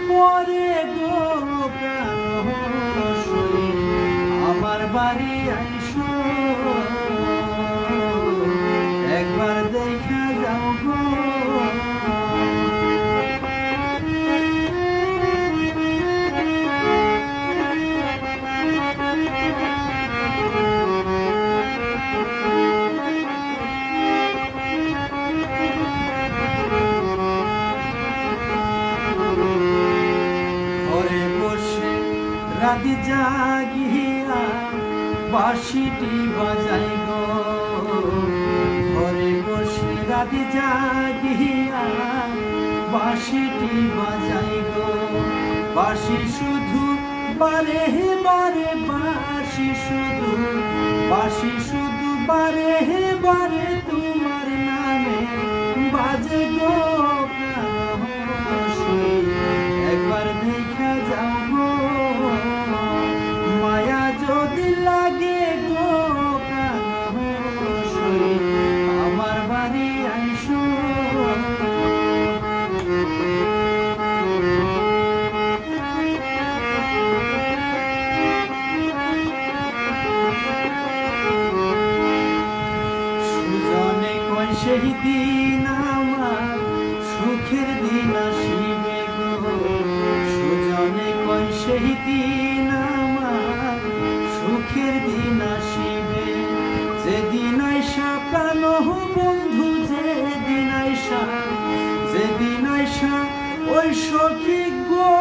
পরে গো প্রাণ সই আমার বাড়ি আইসো একবার দেখা যাও গো। রাতি জাগিয়া বাঁশিটি বাজাই গো ঘরে বসে রাতি জাগিয়া বাঁশিটি বাজাই গো। বাঁশি শুধু বারে বারে বাঁশি শুধু বারে বারে তোমার নামে বাজে গো প্রাণ সই একবার দেখা যাও গো। মায়া যদি লাগে গো প্রাণ সই আমার বাড়ি আইসো। সুজনে কয় সেই দিন আমার সুখের দিন আসিবে গো। সুজনে কয় সেই দিন আমার সুখের দিন আসিবে। যেদিন আইসা প্রাণ বন্ধু যেদিন আইসা ওই সখী গো